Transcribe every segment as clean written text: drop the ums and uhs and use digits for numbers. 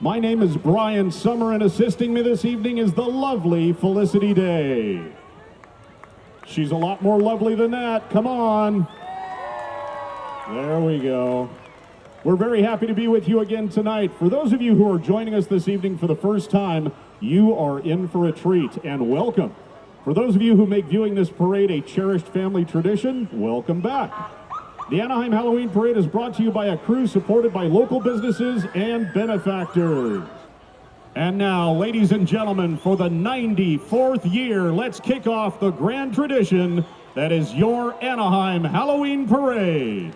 My name is Brian Summer, and assisting me this evening is the lovely Felicity Day. She's a lot more lovely than that. Come on. There we go. We're very happy to be with you again tonight. For those of you who are joining us this evening for the first time, you are in for a treat, and welcome. For those of you who make viewing this parade a cherished family tradition, welcome back. The Anaheim Halloween Parade is brought to you by a crew supported by local businesses and benefactors. And now, ladies and gentlemen, for the 94th year, let's kick off the grand tradition that is your Anaheim Halloween Parade.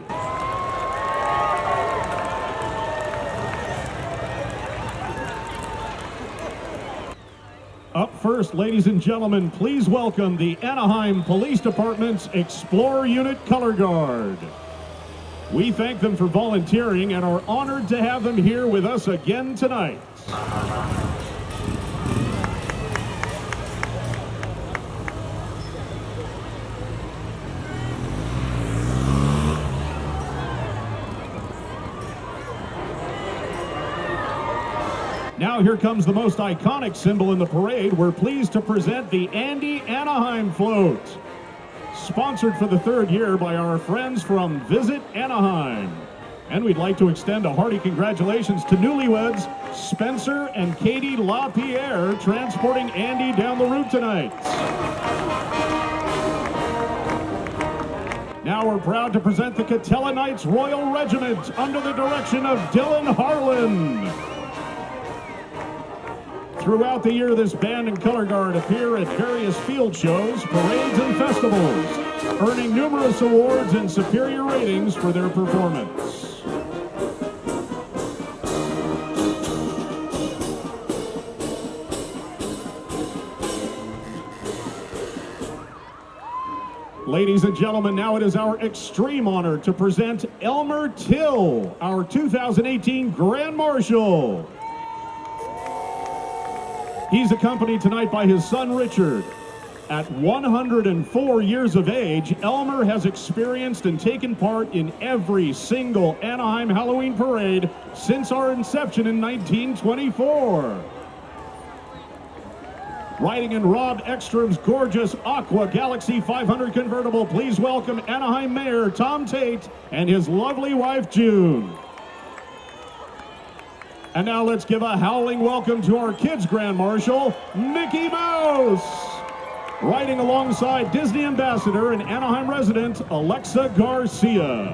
Up first, ladies and gentlemen, please welcome the Anaheim Police Department's Explorer Unit Color Guard. We thank them for volunteering and are honored to have them here with us again tonight. Now here comes the most iconic symbol in the parade. We're pleased to present the Andy Anaheim Float. Sponsored for the third year by our friends from Visit Anaheim. And we'd like to extend a hearty congratulations to newlyweds Spencer and Katie LaPierre, transporting Andy down the route tonight. Now we're proud to present the Katella Knights Royal Regiment under the direction of Dylan Harlan. Throughout the year, this band and color guard appear at various field shows, parades, and festivals, earning numerous awards and superior ratings for their performance. Ladies and gentlemen, now it is our extreme honor to present Elmer Till, our 2018 Grand Marshal. He's accompanied tonight by his son, Richard. At 104 years of age, Elmer has experienced and taken part in every single Anaheim Halloween parade since our inception in 1924. Riding in Rob Ekstrom's gorgeous Aqua Galaxy 500 convertible, please welcome Anaheim Mayor Tom Tate and his lovely wife, June. And now let's give a howling welcome to our kids' Grand Marshal, Mickey Mouse. Riding alongside Disney Ambassador and Anaheim resident, Alexa Garcia.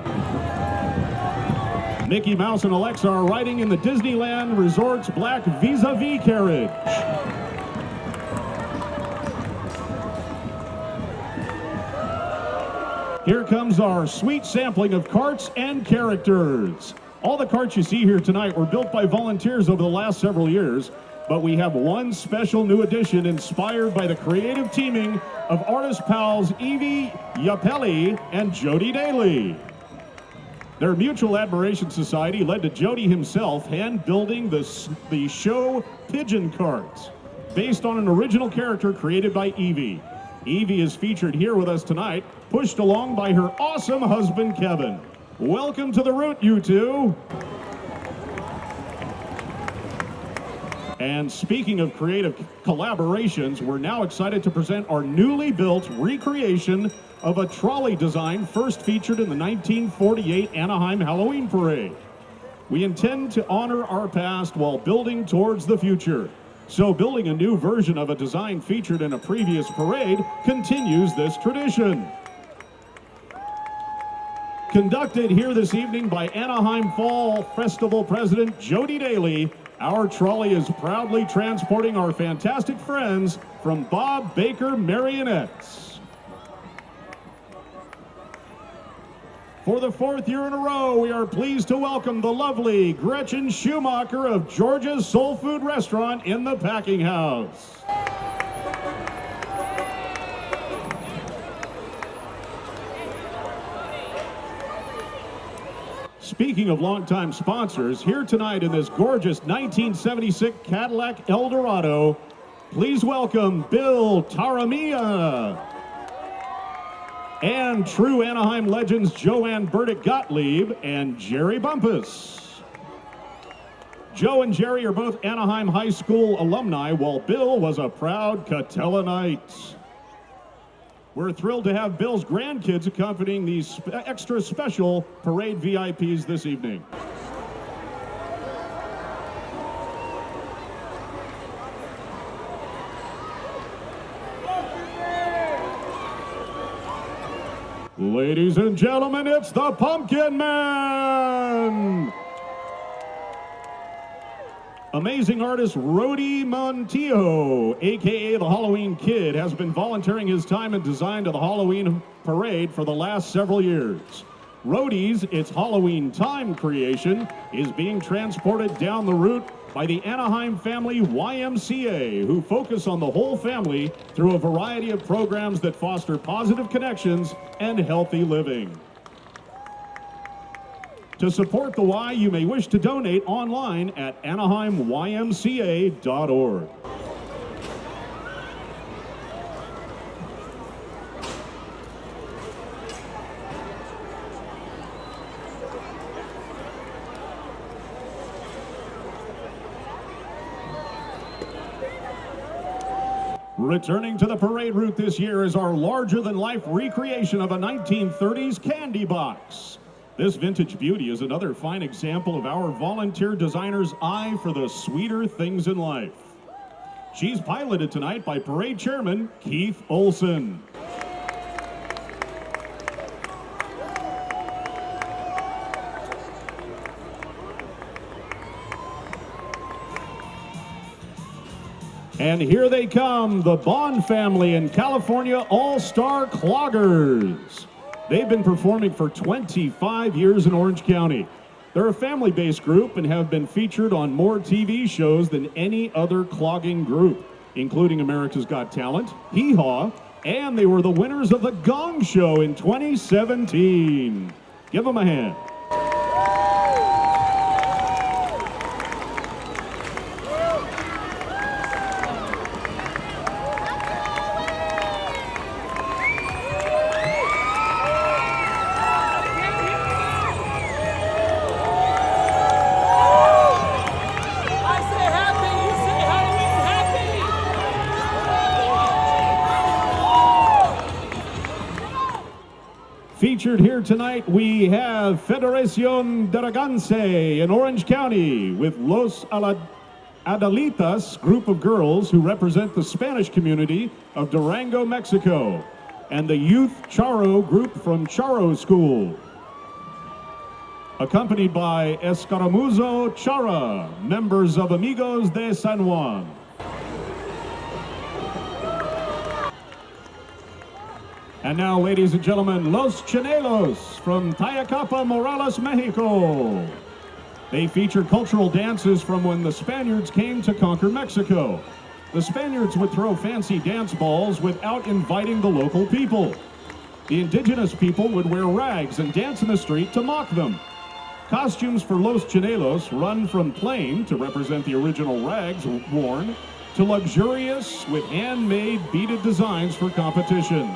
Mickey Mouse and Alexa are riding in the Disneyland Resort's black vis-a-vis carriage. Here comes our sweet sampling of carts and characters. All the carts you see here tonight were built by volunteers over the last several years, but we have one special new addition inspired by the creative teaming of artist pals Evie Yapelli and Jody Daly. Their mutual admiration society led to Jody himself hand-building the show Pigeon Cart, based on an original character created by Evie. Evie is featured here with us tonight, pushed along by her awesome husband, Kevin. Welcome to the route, you two. And speaking of creative collaborations, we're now excited to present our newly built recreation of a trolley design first featured in the 1948 Anaheim Halloween Parade. We intend to honor our past while building towards the future. So building a new version of a design featured in a previous parade continues this tradition. Conducted here this evening by Anaheim Fall Festival President Jody Daly, our trolley is proudly transporting our fantastic friends from Bob Baker Marionettes. For the fourth year in a row, we are pleased to welcome the lovely Gretchen Schumacher of Georgia's Soul Food Restaurant in the Packing House. Speaking of longtime sponsors, here tonight in this gorgeous 1976 Cadillac Eldorado, please welcome Bill Taramia and true Anaheim legends Joanne Burdick Gottlieb and Jerry Bumpus. Joe and Jerry are both Anaheim High School alumni, while Bill was a proud Katella Knight. We're thrilled to have Bill's grandkids accompanying these extra special parade VIPs this evening. Ladies and gentlemen, it's the Pumpkin Man! Amazing artist Rhode Montijo, aka the Halloween Kid, has been volunteering his time in design to the Halloween parade for the last several years. Rhode's It's Halloween Time creation is being transported down the route by the Anaheim family YMCA, who focus on the whole family through a variety of programs that foster positive connections and healthy living. To support the Y, you may wish to donate online at AnaheimYMCA.org. Returning to the parade route this year is our larger-than-life recreation of a 1930s candy box. This vintage beauty is another fine example of our volunteer designer's eye for the sweeter things in life. She's piloted tonight by Parade Chairman Keith Olson. And here they come, the Bond family and California All-Star Cloggers. They've been performing for 25 years in Orange County. They're a family-based group and have been featured on more TV shows than any other clogging group, including America's Got Talent, Hee Haw, and they were the winners of the Gong Show in 2017. Give them a hand. Featured here tonight, we have Federación de Ragance in Orange County with Los Adelitas group of girls who represent the Spanish community of Durango, Mexico, and the Youth Charo group from Charo School, accompanied by Escaramuzo Chara, members of Amigos de San Juan. And now, ladies and gentlemen, Los Chinelos from Tayacapa, Morales, Mexico. They feature cultural dances from when the Spaniards came to conquer Mexico. The Spaniards would throw fancy dance balls without inviting the local people. The indigenous people would wear rags and dance in the street to mock them. Costumes for Los Chinelos run from plain, to represent the original rags worn, to luxurious with handmade beaded designs for competition.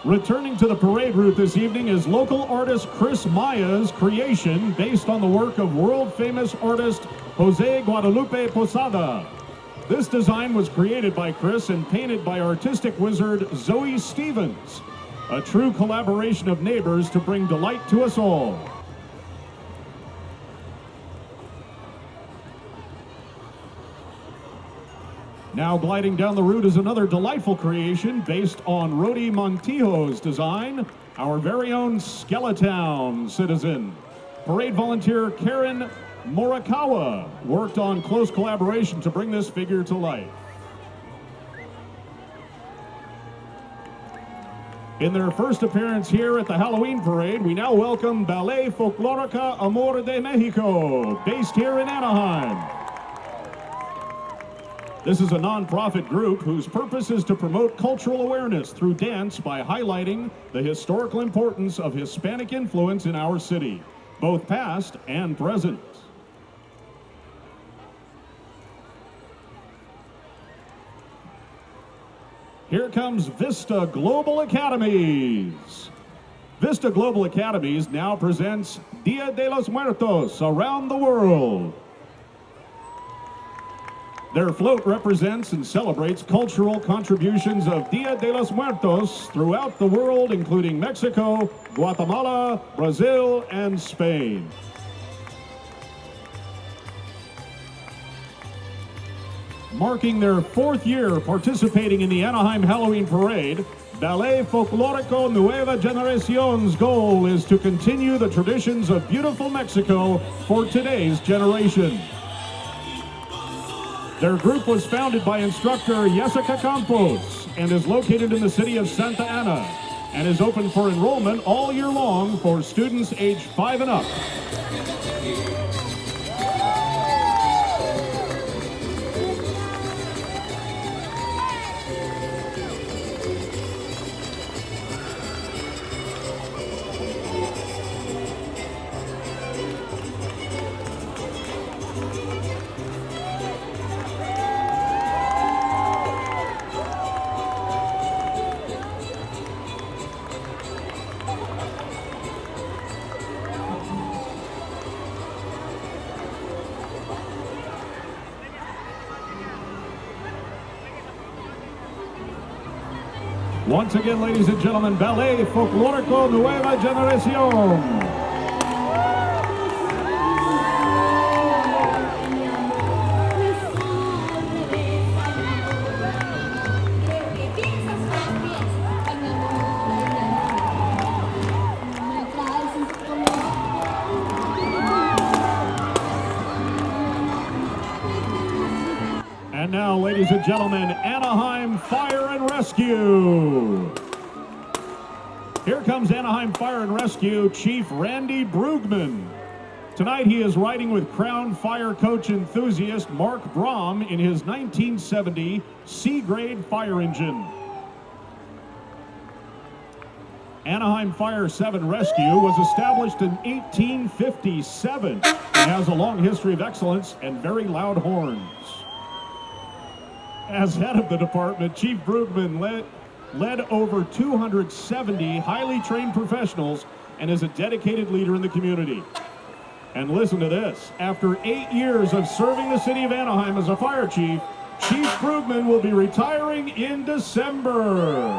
Returning to the parade route this evening is local artist Chris Maya's creation based on the work of world-famous artist Jose Guadalupe Posada. This design was created by Chris and painted by artistic wizard Zoe Stevens, a true collaboration of neighbors to bring delight to us all. Now gliding down the route is another delightful creation based on Rhode Montijo's design, our very own Skelletown citizen. Parade volunteer Karen Morikawa worked on close collaboration to bring this figure to life. In their first appearance here at the Halloween Parade, we now welcome Ballet Folclorica Amor de Mexico, based here in Anaheim. This is a non-profit group whose purpose is to promote cultural awareness through dance by highlighting the historical importance of Hispanic influence in our city, both past and present. Here comes Vista Global Academies. Vista Global Academies now presents Dia de los Muertos around the world. Their float represents and celebrates cultural contributions of Dia de los Muertos throughout the world, including Mexico, Guatemala, Brazil, and Spain. Marking their 4th year participating in the Anaheim Halloween Parade, Ballet Folclórico Nueva Generación's goal is to continue the traditions of beautiful Mexico for today's generation. Their group was founded by instructor Jessica Campos and is located in the city of Santa Ana and is open for enrollment all year long for students age 5 and up. Once again, ladies and gentlemen, Ballet Folclórico Nueva Generación. And now, ladies and gentlemen, Anaheim Fire and Rescue. Here comes Anaheim Fire and Rescue Chief Randy Brugman. Tonight he is riding with Crown Fire Coach enthusiast Mark Brom in his 1970 C-grade fire engine. Anaheim Fire 7 Rescue was established in 1857 and has a long history of excellence and very loud horns. As head of the department, Chief Brugman led over 270 highly trained professionals and is a dedicated leader in the community. And listen to this, after 8 years of serving the city of Anaheim as a fire chief, Chief Brugman will be retiring in December.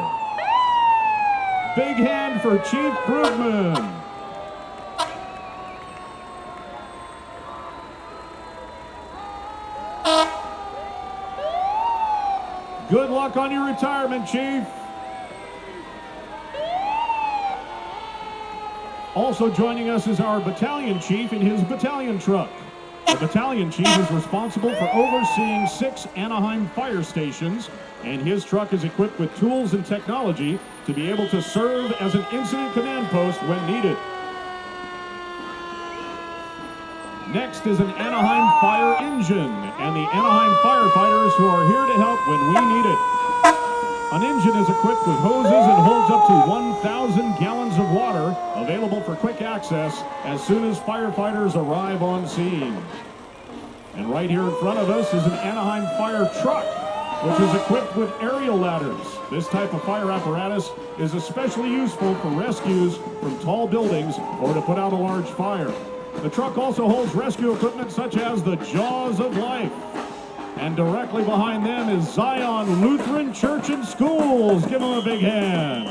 Big hand for Chief Brugman. Good luck on your retirement, Chief. Also joining us is our battalion chief in his battalion truck. The battalion chief is responsible for overseeing 6 Anaheim fire stations, and his truck is equipped with tools and technology to be able to serve as an incident command post when needed. Next is an Anaheim fire engine and the Anaheim firefighters who are here to help when we need it. An engine is equipped with hoses and holds up to 1,000 gallons of water available for quick access as soon as firefighters arrive on scene. And right here in front of us is an Anaheim fire truck, which is equipped with aerial ladders. This type of fire apparatus is especially useful for rescues from tall buildings or to put out a large fire. The truck also holds rescue equipment such as the Jaws of Life. And directly behind them is Zion Lutheran Church and Schools. Give them a big hand.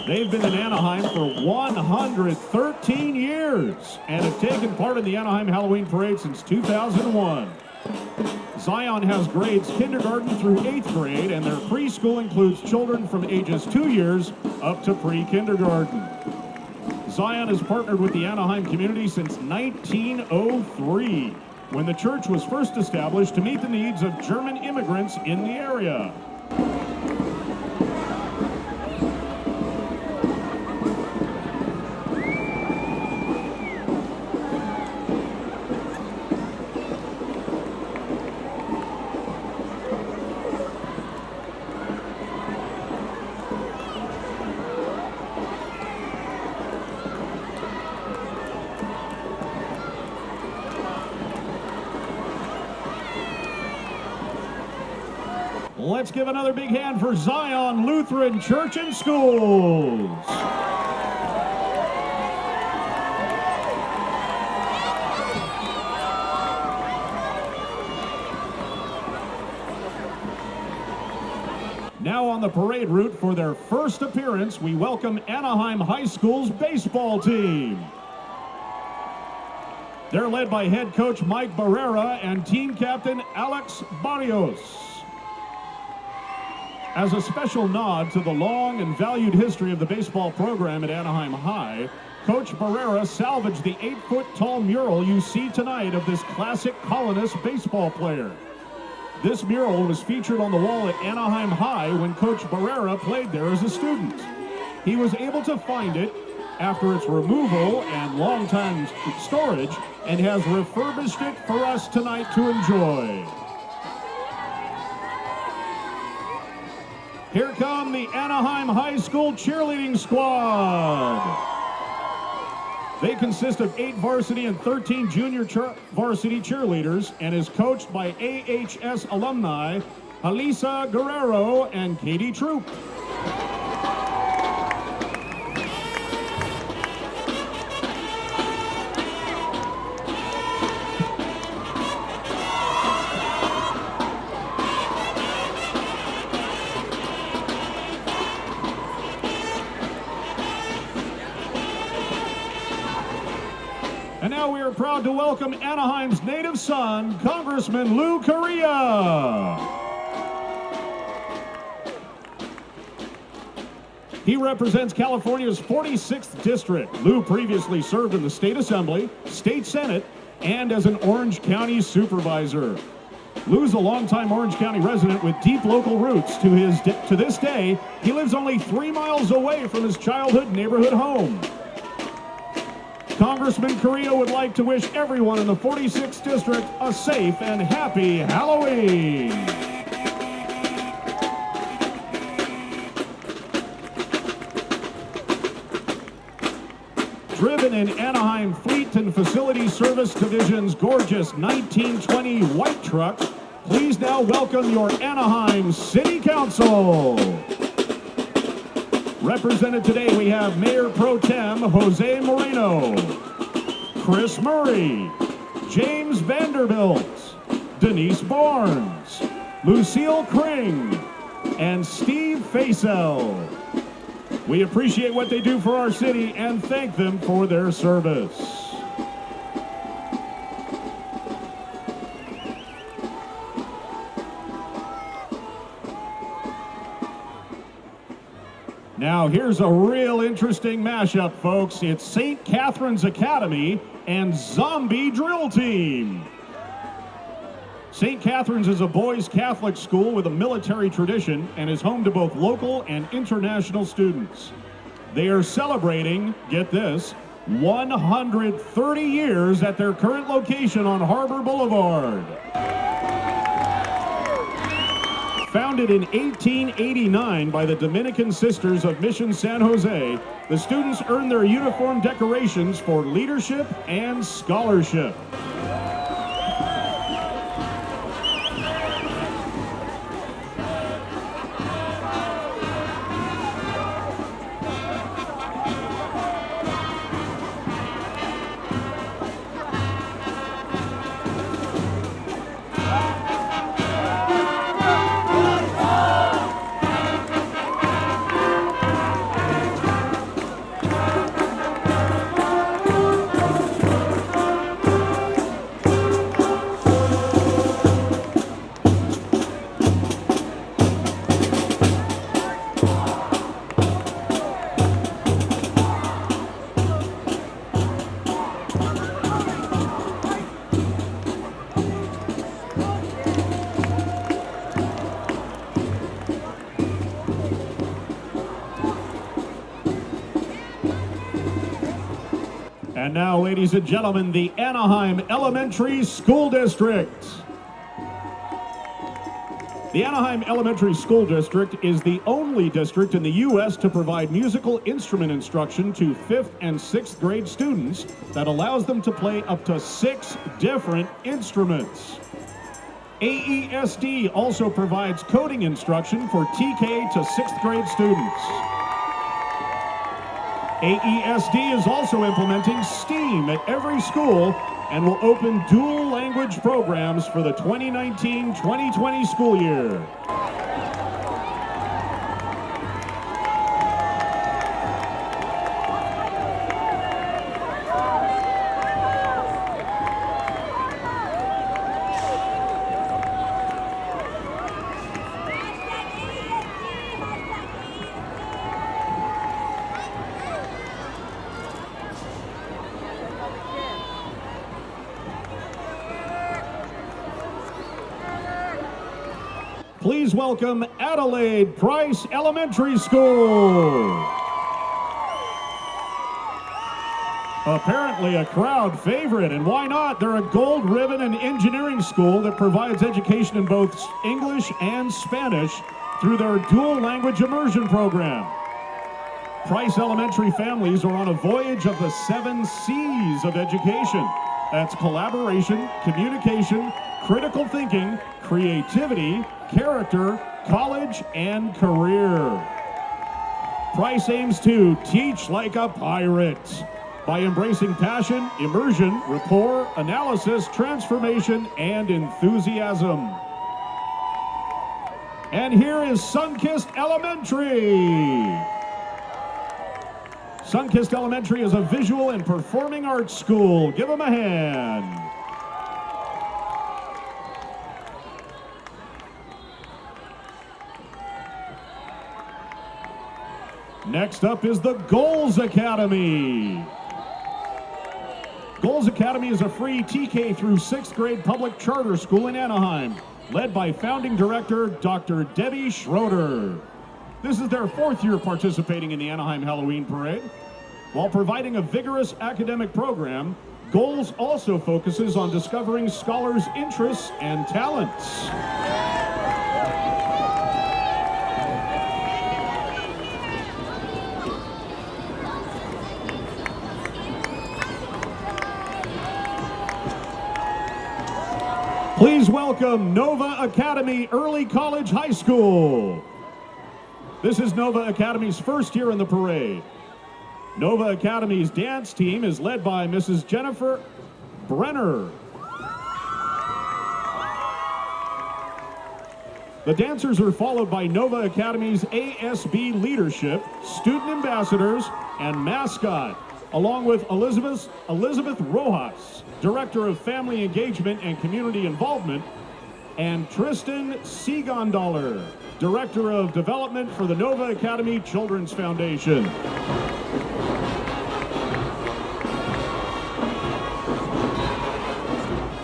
They've been in Anaheim for 113 years and have taken part in the Anaheim Halloween Parade since 2001. Zion has grades kindergarten through 8th grade, and their preschool includes children from ages 2 years up to pre-kindergarten. Zion has partnered with the Anaheim community since 1903, when the church was first established to meet the needs of German immigrants in the area. Let's give another big hand for Zion Lutheran Church and Schools. Now on the parade route for their first appearance, we welcome Anaheim High School's baseball team. They're led by head coach Mike Barrera and team captain Alex Barrios. As a special nod to the long and valued history of the baseball program at Anaheim High, Coach Barrera salvaged the 8-foot-tall mural you see tonight of this classic colonist baseball player. This mural was featured on the wall at Anaheim High when Coach Barrera played there as a student. He was able to find it after its removal and long-time storage and has refurbished it for us tonight to enjoy. Here come the Anaheim High School cheerleading squad. They consist of 8 varsity and 13 junior varsity cheerleaders and is coached by AHS alumni Halisa Guerrero and Katie Troop. And now we are proud to welcome Anaheim's native son, Congressman Lou Correa. He represents California's 46th district. Lou previously served in the State Assembly, State Senate, and as an Orange County supervisor. Lou's a longtime Orange County resident with deep local roots. To this day, he lives only 3 miles away from his childhood neighborhood home. Congressman Correa would like to wish everyone in the 46th District a safe and happy Halloween. Driven in Anaheim Fleet and Facility Service Division's gorgeous 1920 white truck, please now welcome your Anaheim City Council. Represented today, we have Mayor Pro Tem Jose Moreno, Chris Murray, James Vanderbilt, Denise Barnes, Lucille Kring, and Steve Faisel. We appreciate what they do for our city and thank them for their service. Now, here's a real interesting mashup, folks. It's St. Catherine's Academy and Zombie Drill Team. St. Catherine's is a boys' Catholic school with a military tradition and is home to both local and international students. They are celebrating, get this, 130 years at their current location on Harbor Boulevard. Founded in 1889 by the Dominican Sisters of Mission San Jose, the students earn their uniform decorations for leadership and scholarship. now, ladies and gentlemen, the Anaheim Elementary School District. The Anaheim Elementary School District is the only district in the U.S. to provide musical instrument instruction to 5th and 6th grade students that allows them to play up to 6 different instruments. AESD also provides coding instruction for TK to 6th grade students. AESD is also implementing STEAM at every school and will open dual language programs for the 2019-2020 school year. Please welcome Adelaide Price Elementary School. Apparently a crowd favorite, and why not? They're a gold ribbon and engineering school that provides education in both English and Spanish through their dual language immersion program. Price Elementary families are on a voyage of the 7 C's of education. That's collaboration, communication, critical thinking, creativity, character, college, and career. Price aims to teach like a pirate by embracing passion, immersion, rapport, analysis, transformation, and enthusiasm. And here is Sunkist Elementary. Sunkist Elementary is a visual and performing arts school. Give them a hand. Next up is the Goals Academy. Goals Academy is a free TK through 6th grade public charter school in Anaheim, led by founding director Dr. Debbie Schroeder. This is their 4th year participating in the Anaheim Halloween Parade. While providing a vigorous academic program, Goals also focuses on discovering scholars' interests and talents. Please welcome Nova Academy Early College High School. This is Nova Academy's 1st year in the parade. Nova Academy's dance team is led by Mrs. Jennifer Brenner. The dancers are followed by Nova Academy's ASB leadership, student ambassadors, and mascot, along with Elizabeth Rojas, Director of Family Engagement and Community Involvement, and Tristan Seagondaler, Director of Development for the Nova Academy Children's Foundation.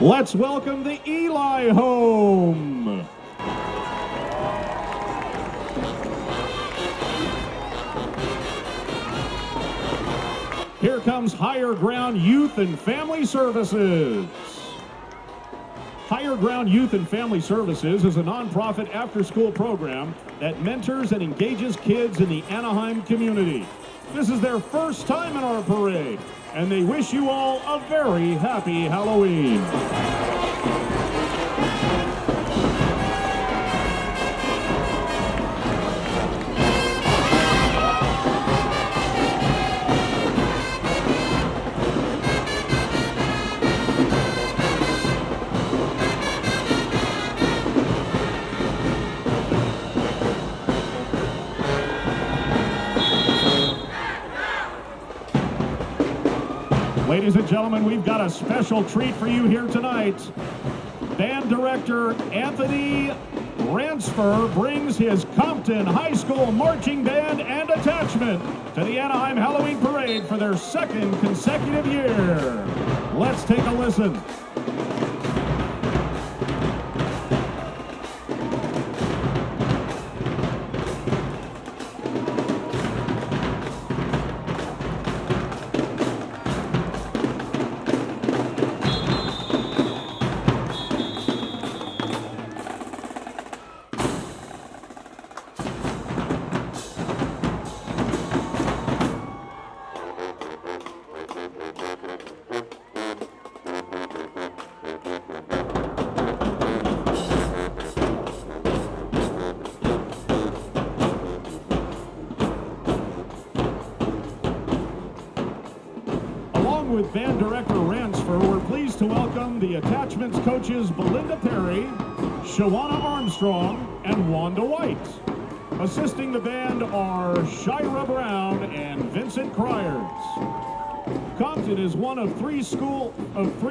Let's welcome the Eli home. Here comes Higher Ground Youth and Family Services. Higher Ground Youth and Family Services is a nonprofit after-school program that mentors and engages kids in the Anaheim community. This is their first time in our parade, and they wish you all a very happy Halloween. Ladies and gentlemen, we've got a special treat for you here tonight. Band director Anthony Ransfer brings his Compton High School marching band and attachment to the Anaheim Halloween Parade for their 2nd consecutive year. Let's take a listen. with Band Director Ransfer, we're pleased to welcome the attachments coaches Belinda Perry, Shawana Armstrong, and Wanda White. Assisting the band are Shira Brown and Vincent Cryers. Compton is one of three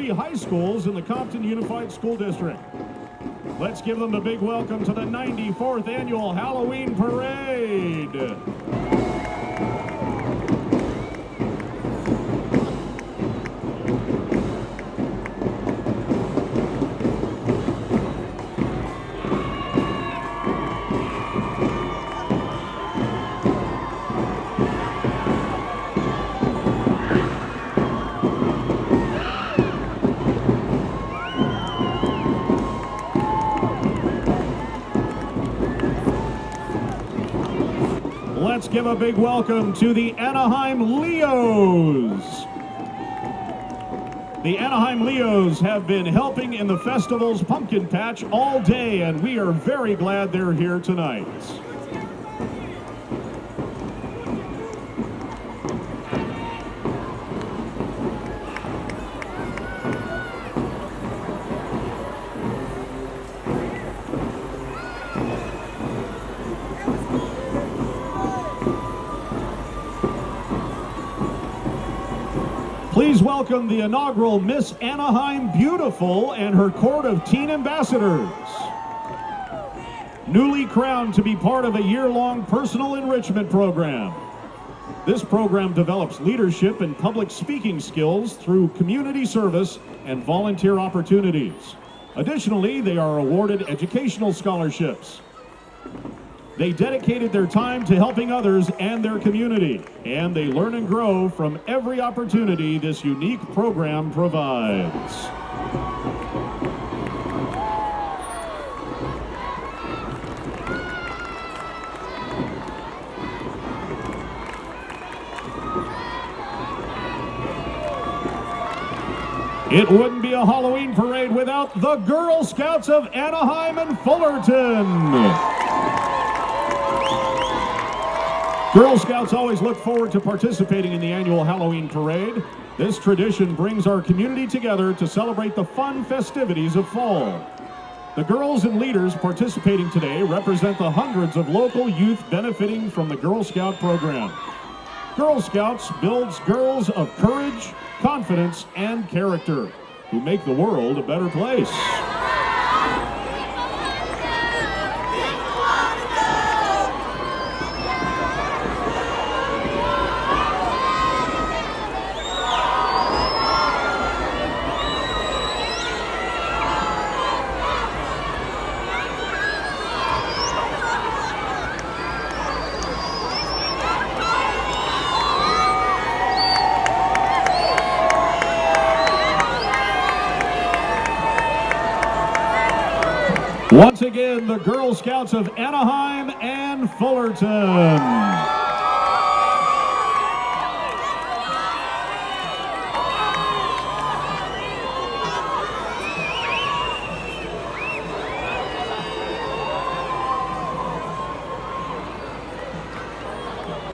high schools in the Compton Unified School District. Let's give them a big welcome to the 94th Annual Halloween Parade. Let's give a big welcome to the Anaheim Leos. The Anaheim Leos have been helping in the festival's pumpkin patch all day, and we are very glad they're here tonight. Please welcome the inaugural Miss Anaheim Beautiful and her court of teen ambassadors. Newly crowned to be part of a year-long personal enrichment program. This program develops leadership and public speaking skills through community service and volunteer opportunities. Additionally, they are awarded educational scholarships. They dedicated their time to helping others and their community, and they learn and grow from every opportunity this unique program provides. It wouldn't be a Halloween parade without the Girl Scouts of Anaheim and Fullerton. Girl Scouts always look forward to participating in the annual Halloween parade. This tradition brings our community together to celebrate the fun festivities of fall. The girls and leaders participating today represent the hundreds of local youth benefiting from the Girl Scout program. Girl Scouts builds girls of courage, confidence, and character who make the world a better place. Once again, the Girl Scouts of Anaheim and Fullerton.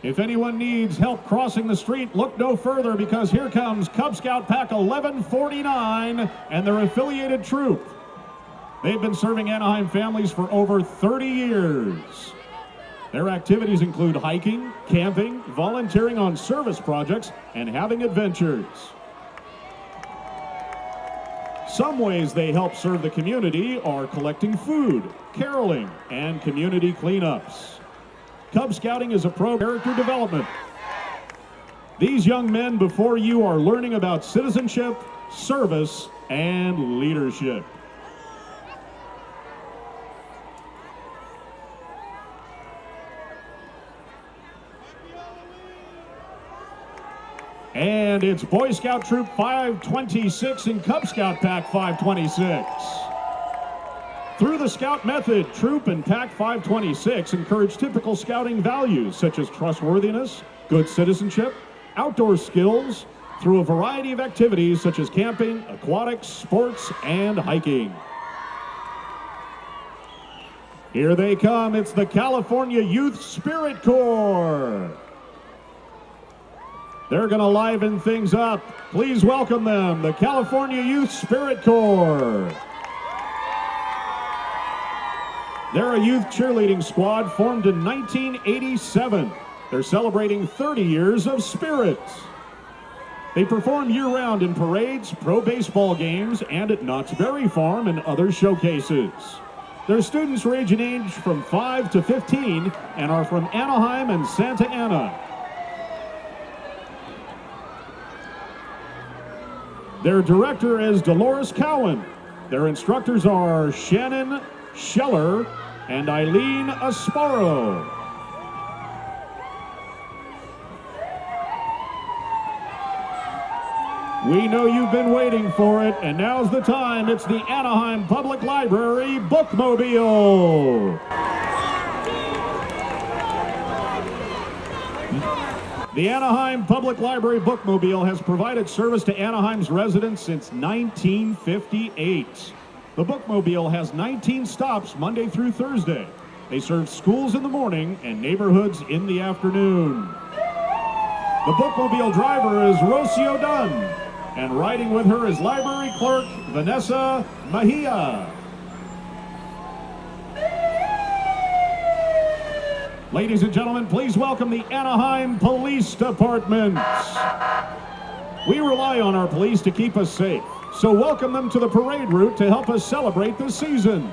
If anyone needs help crossing the street, look no further, because here comes Cub Scout Pack 1149 and their affiliated troop. They've been serving Anaheim families for over 30 years. Their activities include hiking, camping, volunteering on service projects, and having adventures. Some ways they help serve the community are collecting food, caroling, and community cleanups. Cub Scouting is a character development. These young men before you are learning about citizenship, service, and leadership. And it's Boy Scout Troop 526 and Cub Scout Pack 526. Through the Scout method, Troop and Pack 526 encourage typical Scouting values such as trustworthiness, good citizenship, outdoor skills, through a variety of activities such as camping, aquatics, sports, and hiking. Here they come, it's the California Youth Spirit Corps. They're going to liven things up. Please welcome them, the California Youth Spirit Corps. They're a youth cheerleading squad formed in 1987. They're celebrating 30 years of spirit. They perform year-round in parades, pro baseball games, and at Knott's Berry Farm and other showcases. Their students range in age from 5 to 15 and are from Anaheim and Santa Ana. Their director is Dolores Cowan. Their instructors are Shannon Scheller and Eileen Asparo. We know you've been waiting for it, and now's the time. It's the Anaheim Public Library Bookmobile. The Anaheim Public Library Bookmobile has provided service to Anaheim's residents since 1958. The Bookmobile has 19 stops Monday through Thursday. They serve schools in the morning and neighborhoods in the afternoon. The Bookmobile driver is Rocio Dunn, and riding with her is library clerk Vanessa Mejia. Ladies and gentlemen, please welcome the Anaheim Police Department. We rely on our police to keep us safe, so welcome them to the parade route to help us celebrate this season.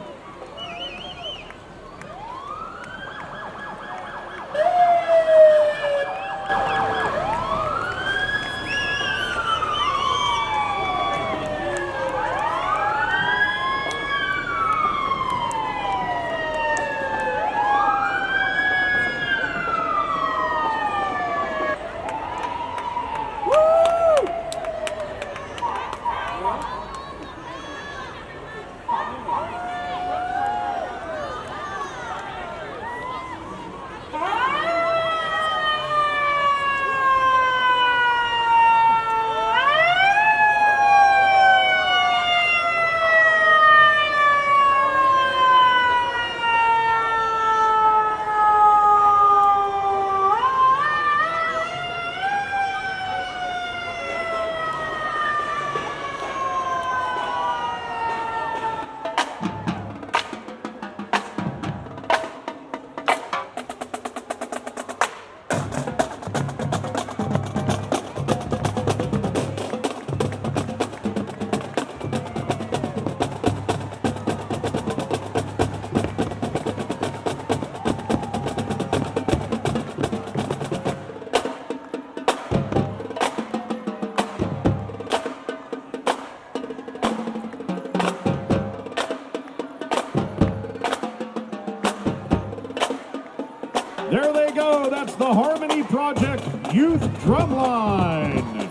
There they go, that's the Harmony Project Youth Drumline.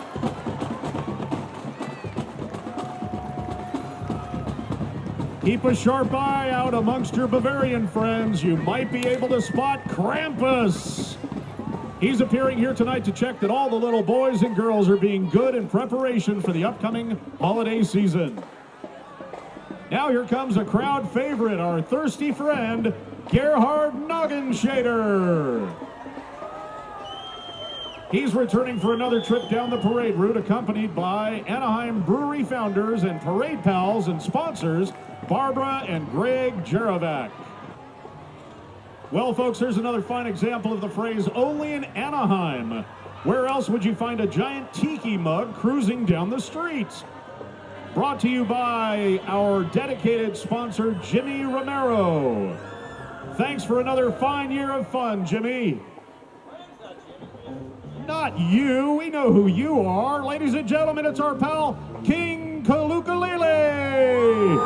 Keep a sharp eye out amongst your Bavarian friends. You might be able to spot Krampus. He's appearing here tonight to check that all the little boys and girls are being good in preparation for the upcoming holiday season. Now here comes a crowd favorite, our thirsty friend, Gerhard Noggenshader. He's returning for another trip down the parade route, accompanied by Anaheim Brewery founders and parade pals and sponsors, Barbara and Greg Jerovac. Well, folks, here's another fine example of the phrase, only in Anaheim. Where else would you find a giant tiki mug cruising down the streets? Brought to you by our dedicated sponsor, Jimmy Romero. Thanks for another fine year of fun, Jimmy. Not you, we know who you are. Ladies and gentlemen, it's our pal, King Kalukalele.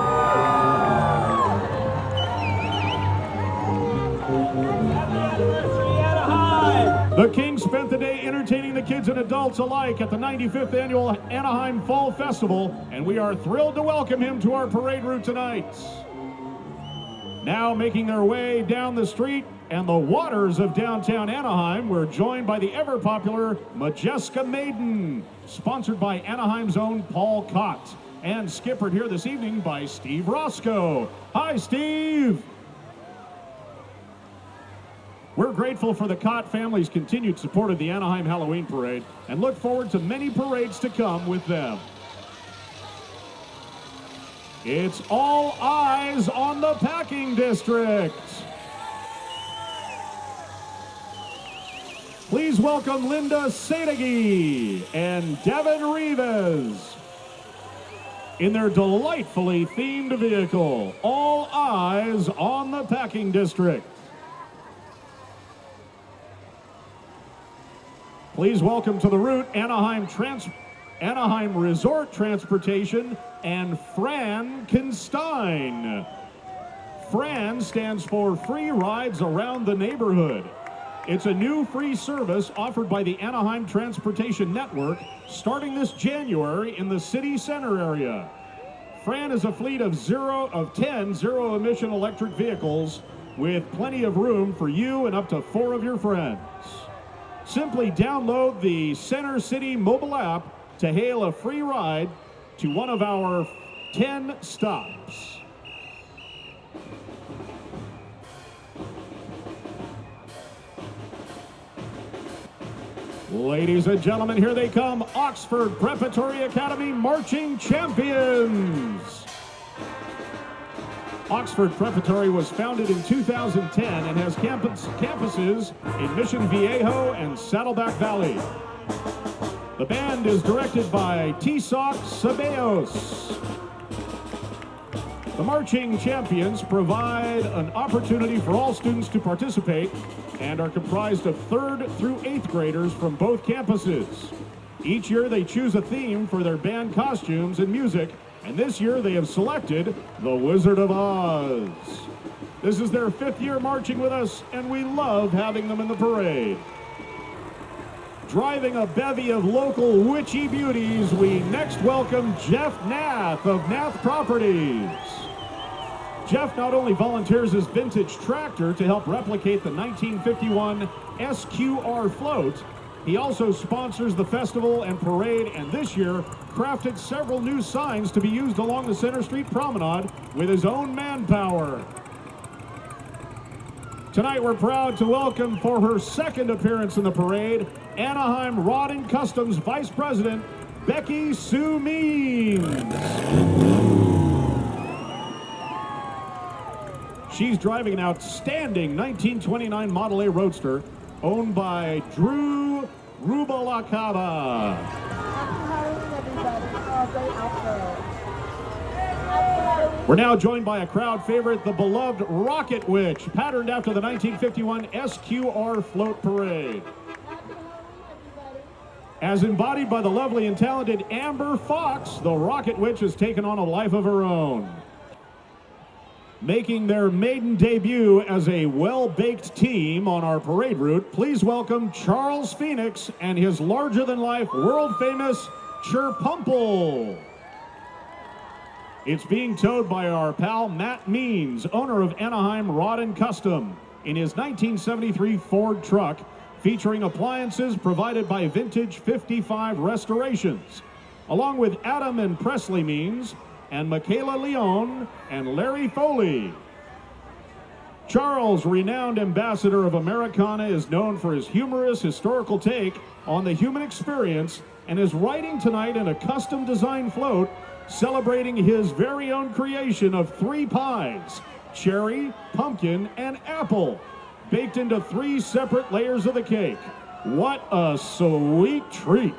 The King spent the day entertaining the kids and adults alike at the 95th Annual Anaheim Fall Festival, and we are thrilled to welcome him to our parade route tonight. Now making their way down the street and the waters of downtown Anaheim, we're joined by the ever-popular Modjeska Maiden, sponsored by Anaheim's own Paul Cott, and skippered here this evening by Steve Roscoe. Hi, Steve! We're grateful for the Cott family's continued support of the Anaheim Halloween Parade and look forward to many parades to come with them. It's all eyes on the packing district. Please welcome Linda Sadeghi and Devin Rivas in their delightfully themed vehicle. All eyes on the packing district. Please welcome to the route Anaheim Resort Transportation and Frankenstein. Fran stands for Free Rides Around the Neighborhood. It's a new free service offered by the Anaheim Transportation Network starting this January in the city center area. Fran is a fleet of 10 zero-emission electric vehicles with plenty of room for you and up to 4 of your friends. Simply download the Center City mobile app to hail a free ride to one of our 10 stops. Ladies and gentlemen, here they come, Oxford Preparatory Academy marching champions. Oxford Preparatory was founded in 2010 and has campuses in Mission Viejo and Saddleback Valley. The band is directed by Tisoc Ceballos. The marching champions provide an opportunity for all students to participate and are comprised of 3rd through 8th graders from both campuses. Each year they choose a theme for their band costumes and music, and this year they have selected The Wizard of Oz. This is their 5th year marching with us, and we love having them in the parade. Driving a bevy of local witchy beauties, we next welcome Jeff Nath of Nath Properties. Jeff not only volunteers his vintage tractor to help replicate the 1951 SQR float, he also sponsors the festival and parade, and this year crafted several new signs to be used along the Center Street Promenade with his own manpower. Tonight we're proud to welcome for her 2nd appearance in the parade, Anaheim Rod and Customs Vice President, Becky Sue Means. She's driving an outstanding 1929 Model A Roadster owned by Drew Rubalacaba. We're now joined by a crowd favorite, the beloved Rocket Witch, patterned after the 1951 SQR Float Parade. As embodied by the lovely and talented Amber Fox, the Rocket Witch has taken on a life of her own. Making their maiden debut as a well-baked team on our parade route, please welcome Charles Phoenix and his larger-than-life, world-famous Chirpumple. It's being towed by our pal Matt Means, owner of Anaheim Rod and Custom, in his 1973 Ford truck, featuring appliances provided by Vintage 55 Restorations, along with Adam and Presley Means, and Michaela Leone and Larry Foley. Charles, renowned ambassador of Americana, is known for his humorous historical take on the human experience and is riding tonight in a custom design float celebrating his very own creation of 3 pies, cherry, pumpkin, and apple, baked into 3 separate layers of the cake. What a sweet treat.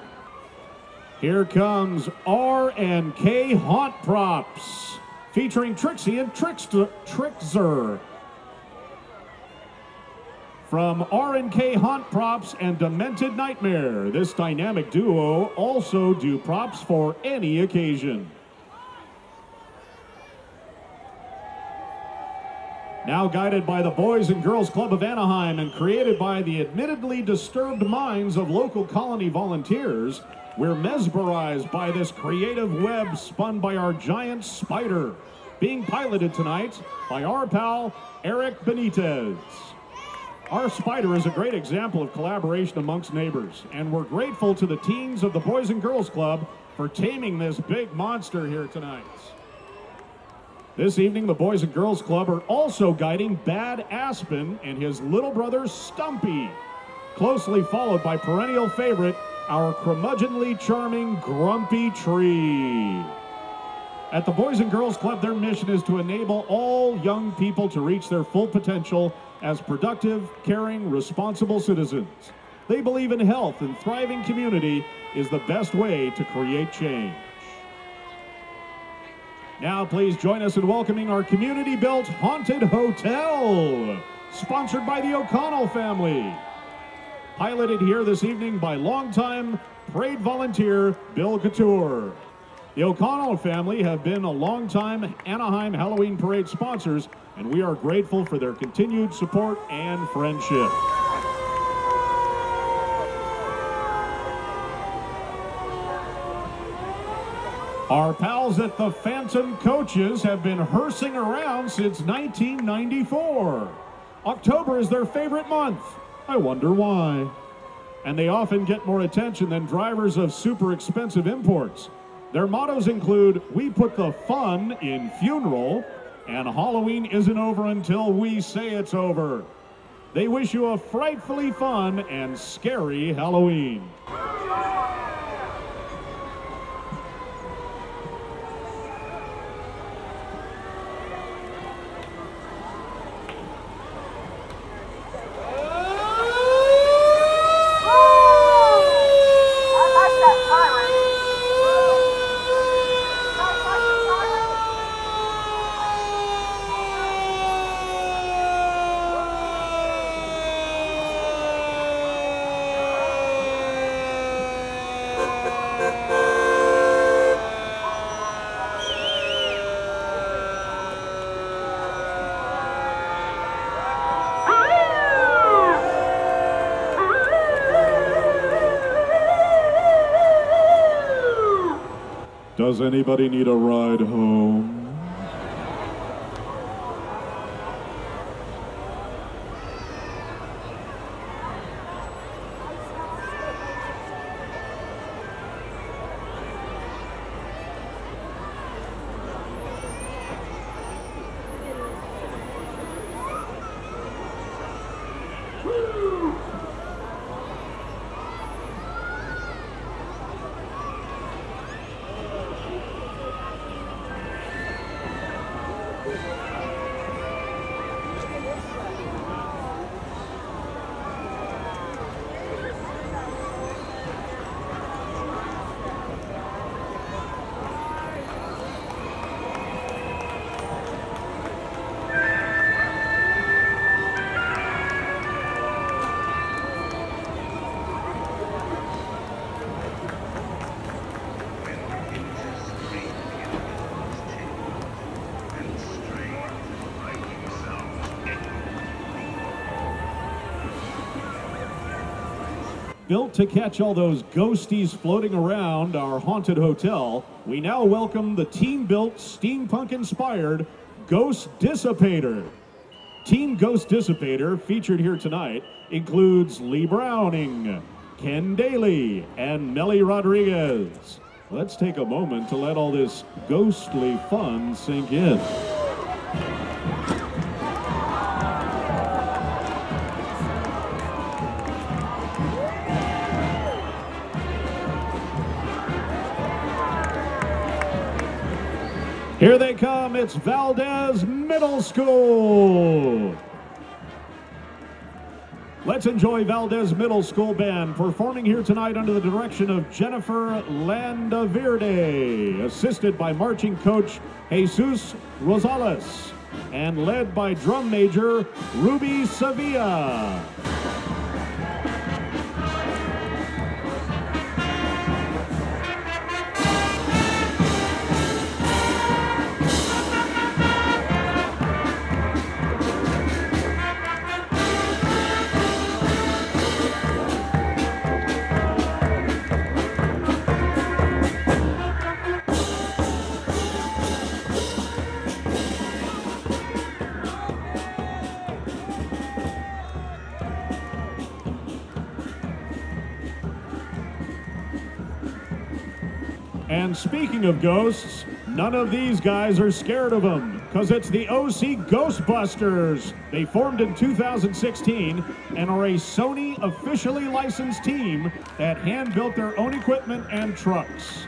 Here comes R&K Haunt Props, featuring Trixie and Trickster. From R&K Haunt Props and Demented Nightmare, this dynamic duo also do props for any occasion. Now guided by the Boys and Girls Club of Anaheim and created by the admittedly disturbed minds of local colony volunteers, we're mesmerized by this creative web spun by our giant spider, being piloted tonight by our pal, Eric Benitez. Our spider is a great example of collaboration amongst neighbors, and we're grateful to the teens of the Boys and Girls Club for taming this big monster here tonight. This evening, the Boys and Girls Club are also guiding Bad Aspen and his little brother Stumpy, closely followed by perennial favorite, our curmudgeonly charming Grumpy Tree. At the Boys and Girls Club, their mission is to enable all young people to reach their full potential as productive, caring, responsible citizens. They believe in health and thriving community is the best way to create change. Now please join us in welcoming our community-built Haunted Hotel, sponsored by the O'Connell family. Piloted here this evening by longtime parade volunteer Bill Couture. The O'Connell family have been a longtime Anaheim Halloween Parade sponsors, and we are grateful for their continued support and friendship. Our pals at the Phantom Coaches have been hearsing around since 1994. October is their favorite month. I wonder why. And they often get more attention than drivers of super expensive imports. Their mottos include, "We put the fun in funeral," and "Halloween isn't over until we say it's over." They wish you a frightfully fun and scary Halloween. Does anybody need a ride home? Built to catch all those ghosties floating around our haunted hotel, we now welcome the team-built, steampunk-inspired Ghost Dissipator. Team Ghost Dissipator, featured here tonight, includes Lee Browning, Ken Daly, and Melly Rodriguez. Let's take a moment to let all this ghostly fun sink in. Here they come, it's Valdez Middle School. Let's enjoy Valdez Middle School Band performing here tonight under the direction of Jennifer Landaverde, assisted by marching coach Jesus Rosales, and led by drum major Ruby Sevilla. And speaking of ghosts, none of these guys are scared of them. because it's the OC Ghostbusters. They formed in 2016 and are a Sony officially licensed team that hand-built their own equipment and trucks.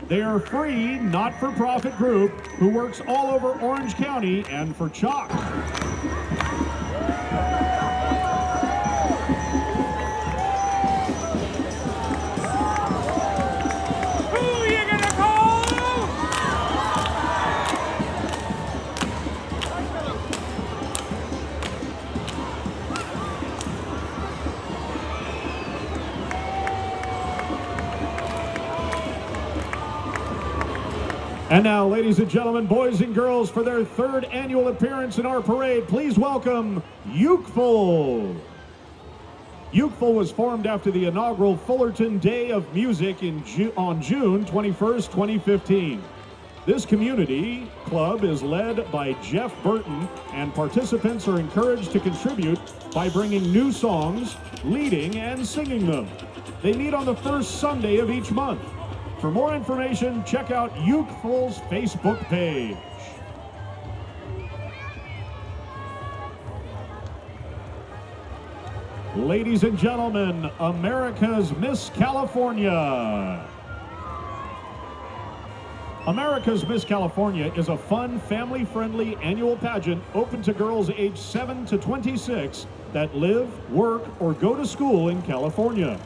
They are a free, not-for-profit group who works all over Orange County and for chalk. And now, ladies and gentlemen, boys and girls, for their third annual appearance in our parade, please welcome Youthful. Youthful was formed after the inaugural Fullerton Day of Music on June 21st, 2015. This community club is led by Jeff Burton, and participants are encouraged to contribute by bringing new songs, leading, and singing them. They meet on the first Sunday of each month. For more information, check out Youthful's Facebook page. Ladies and gentlemen, America's Miss California. America's Miss California is a fun, family-friendly annual pageant open to girls aged 7 to 26 that live, work, or go to school in California.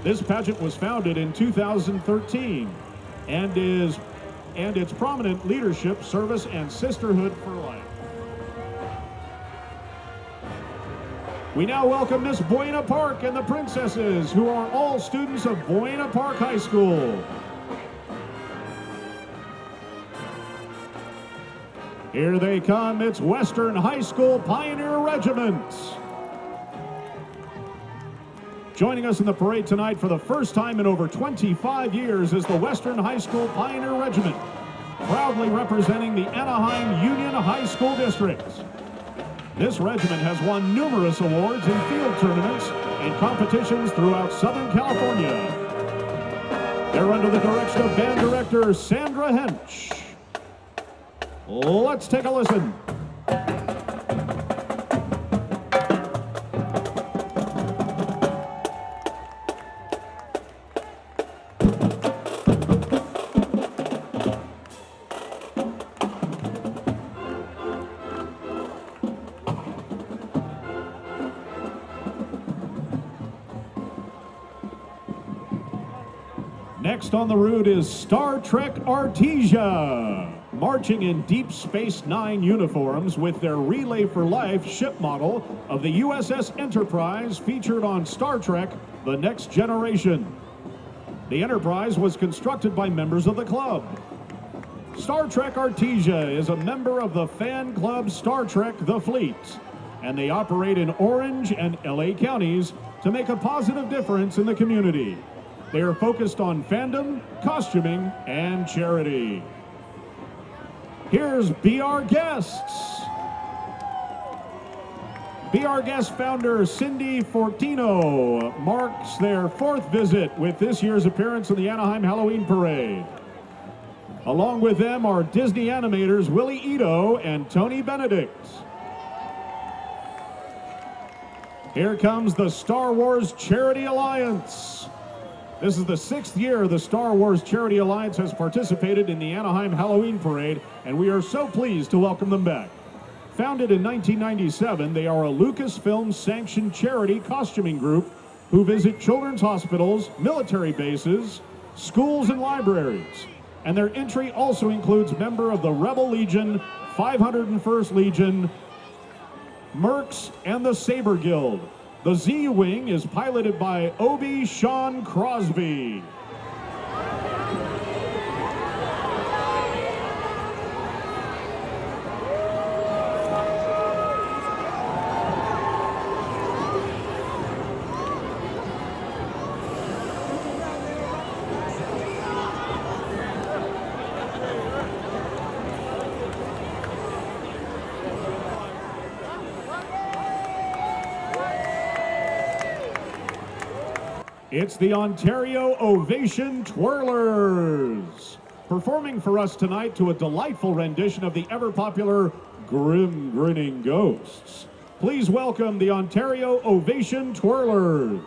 This pageant was founded in 2013 and its prominent leadership, service, and sisterhood for life. We now welcome Miss Buena Park and the Princesses, who are all students of Buena Park High School. Here they come, it's Western High School Pioneer Regiment. Joining us in the parade tonight for the first time in over 25 years is the Western High School Pioneer Regiment, proudly representing the Anaheim Union High School District. This regiment has won numerous awards in field tournaments and competitions throughout Southern California. They're under the direction of band director Sandra Hench. Let's take a listen. Next on the route is Star Trek Artesia, marching in Deep Space Nine uniforms with their Relay for Life ship model of the USS Enterprise featured on Star Trek: The Next Generation. The Enterprise was constructed by members of the club. Star Trek Artesia is a member of the fan club Star Trek The Fleet, and they operate in Orange and LA counties to make a positive difference in the community. They are focused on fandom, costuming, and charity. Here's Be Our Guests. Be Our Guest founder Cindy Fortino marks their fourth visit with this year's appearance in the Anaheim Halloween Parade. Along with them are Disney animators Willie Ito and Tony Benedict. Here comes the Star Wars Charity Alliance. This is the 6th year the Star Wars Charity Alliance has participated in the Anaheim Halloween Parade, and we are so pleased to welcome them back. Founded in 1997, they are a Lucasfilm-sanctioned charity costuming group who visit children's hospitals, military bases, schools, and libraries. And their entry also includes member of the Rebel Legion, 501st Legion, Mercs, and the Saber Guild. The Z-Wing is piloted by Obi Sean Crosby. It's the Ontario Ovation Twirlers, Performing for us tonight to a delightful rendition of the ever-popular Grim Grinning Ghosts. Please welcome the Ontario Ovation Twirlers.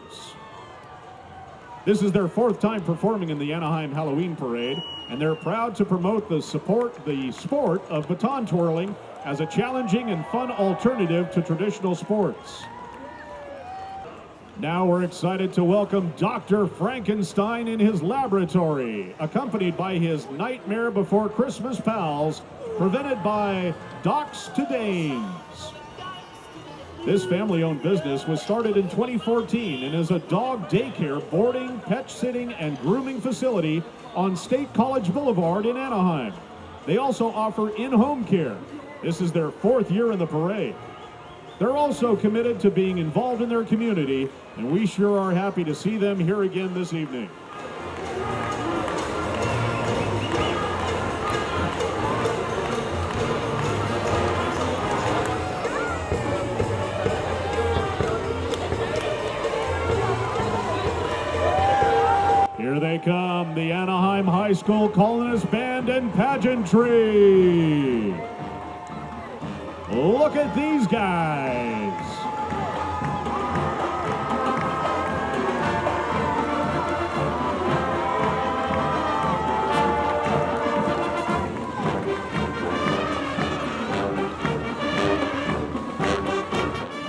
This is their 4th time performing in the Anaheim Halloween Parade, and they're proud to promote the sport of baton twirling as a challenging and fun alternative to traditional sports. Now we're excited to welcome Dr. Frankenstein in his laboratory, accompanied by his Nightmare Before Christmas pals, presented by Docs to Dames. This family-owned business was started in 2014 and is a dog daycare, boarding, pet sitting, and grooming facility on State College Boulevard in Anaheim. They also offer in-home care. This is their 4th year in the parade. They're also committed to being involved in their community, and we sure are happy to see them here again this evening. Here they come, the Anaheim High School Colonist Band and Pageantry. Look at these guys.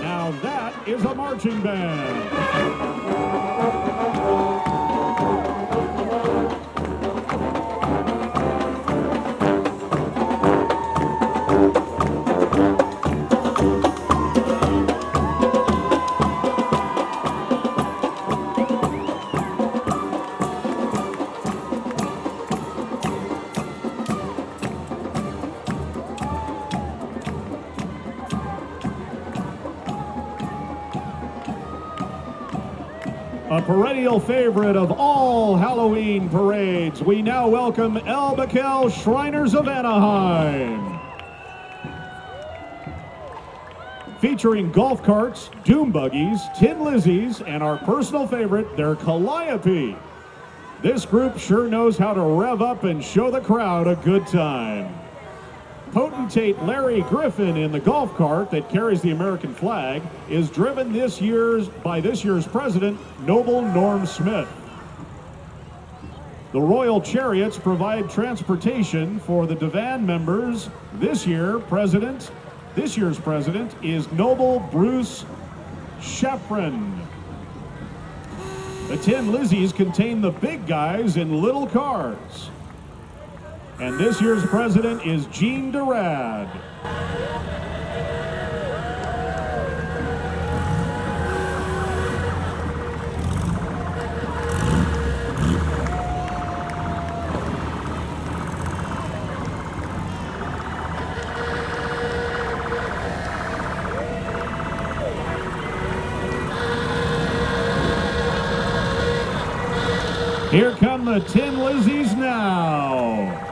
Now that is a marching band. A perennial favorite of all Halloween parades, we now welcome El Bakel Shriners of Anaheim. Featuring golf carts, doom buggies, tin Lizzies, and our personal favorite, their Calliope. This group sure knows how to rev up and show the crowd a good time. Potentate Larry Griffin in the golf cart that carries the American flag is driven by this year's president, Noble Norm Smith. The Royal Chariots provide transportation for the Divan members. This year's president is Noble Bruce Sheffrin. The Tin Lizzies contain the big guys in little cars. And this year's president is Gene Durad. Here come the Tin Lizzies now.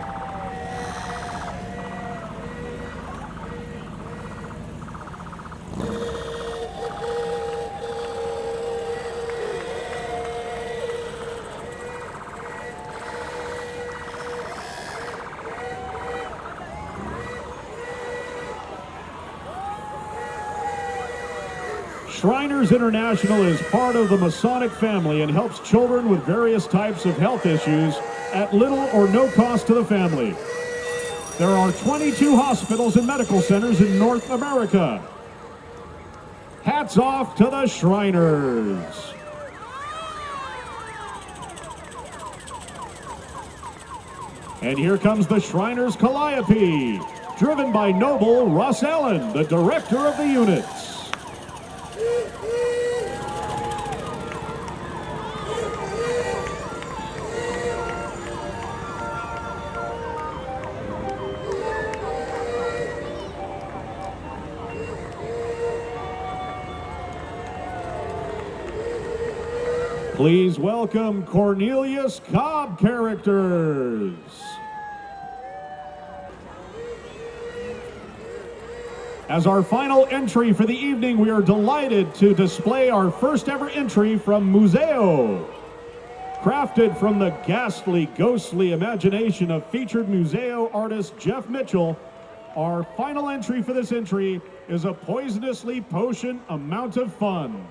Shriners International is part of the Masonic family and helps children with various types of health issues at little or no cost to the family. There are 22 hospitals and medical centers in North America. Hats off to the Shriners. And here comes the Shriners Calliope, driven by Noble Russ Allen, the director of the units. Please welcome Cornelius Cobb characters. As our final entry for the evening, we are delighted to display our first ever entry from Museo. Crafted from the ghastly, ghostly imagination of featured museo artist Jeff Mitchell, our final entry for this entry is a poisonously potent amount of fun.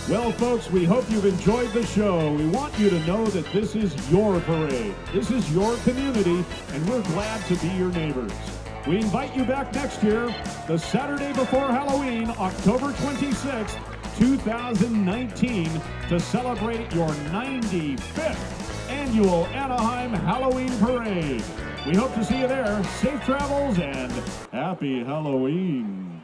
Well, folks, we hope you've enjoyed the show. We want you to know that this is your parade. This is your community, and we're glad to be your neighbors. We invite you back next year, the Saturday before Halloween, October 26th, 2019, to celebrate your 95th annual Anaheim Halloween Parade. We hope to see you there. Safe travels and happy Halloween.